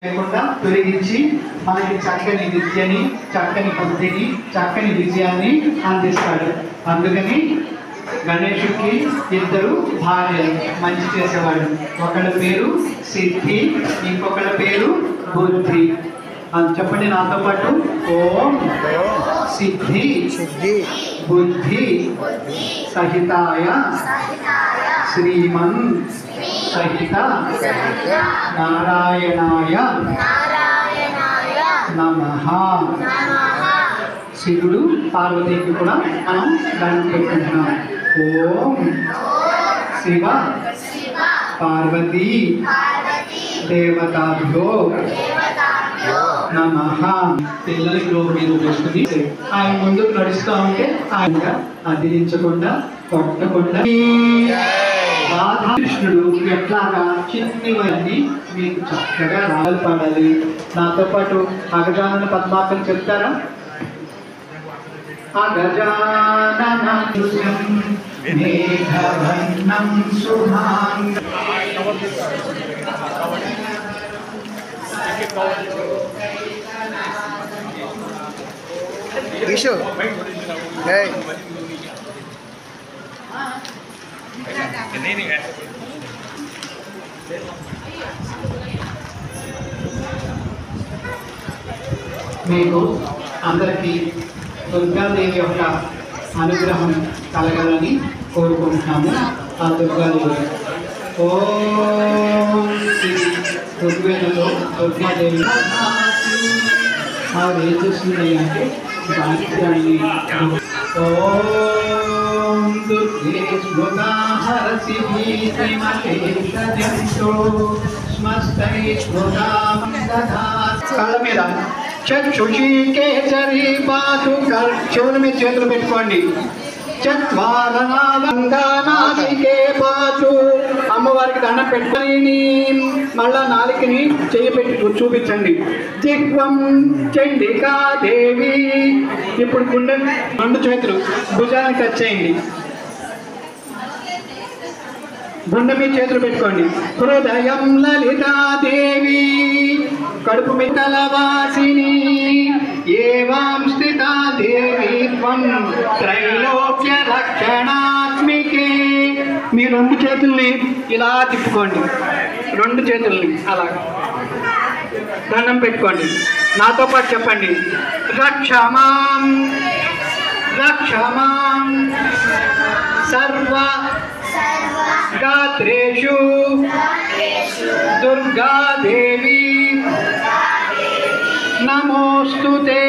లేకుండా తొలగించి మనకి చక్కని విద్యని, చక్కని బుద్ధిని, చక్కని విజయాన్ని అందిస్తాడు. అందుకని గణేశుడికి ఇద్దరు భార్యలు, మంచి చేసేవాడు. ఒకళ్ళ పేరు సిద్ధి, ఇంకొకళ్ళ పేరు బుద్ధి. చెప్పండి నాతో పాటు, ఓం సిద్ధి బుద్ధి సహితాయ శ్రీమన్ సహిత నారాయణాయ నమః. శివుడు పార్వతీకి కూడా మనం దండం పెట్టుకుంటున్నాం. ఓం శివ పార్వతీ దేవతాభ్యో నమః. పిల్లల గ్లోవ్ మీద వేసుకుని ఆయన ముందుకు నడుస్తూ ఉంటే ఆయన అదిరించకుండా కొట్టకుండా రాధాకృష్ణుడు ఎట్లాగా చిన్నవన్నీ మీకు చక్కగా రాగలు పాడాలి. నాతో పాటు అగజానన పద్మాకం చెప్తారా? అగజాననం మేఘవర్ణం శుభాంగం Isho. Hey. Ini kan. మీకు అందరికీ దుర్గాదేవి యొక్క అనుగ్రహం కలగాలని కోరుకుంటున్నాము. ఆ దుర్గాదేవి ఓం శ్రీ ఋగ్వేదంలో దుర్గాదేవి ఆవిడ ఏం చేస్తుంది అంటే గాయత్రాన్ని ఓం దుర్గే స్మృతా హరసి భీతిమకేశజంతో స్మస్తై స్మృతా కళ్ళ మీద చక్షుషి కేసరి పాతు చెవుల మీద చేతులు పెట్టుకోండి. చత్వారనాసికే పాచు అమ్మవారికి దండం పెట్టుకొని మళ్ళా నాలుకని చెయ్యి పెట్టి చూపించండి. జిహ్వం చండికా దేవి. ఇప్పుడు గుండె రెండు చేతులు భుజానికి టచ్ చేయండి. గుండె మీద చేతులు పెట్టుకోండి. హృదయం లలితాదేవి. కడుపు మితలవాసిని ఏవాం స్థితా దేవి త్వం త్రైలోక్య రక్షణాత్మికే. మీ రెండు చేతుల్ని ఇలా తిప్పుకోండి. రెండు చేతుల్ని అలా దండం పెట్టుకోండి. నాతో పాటు చెప్పండి. రక్షమాం రక్షమాం సర్వ గాత్రేషు దుర్గాదేవి నమోస్తుతే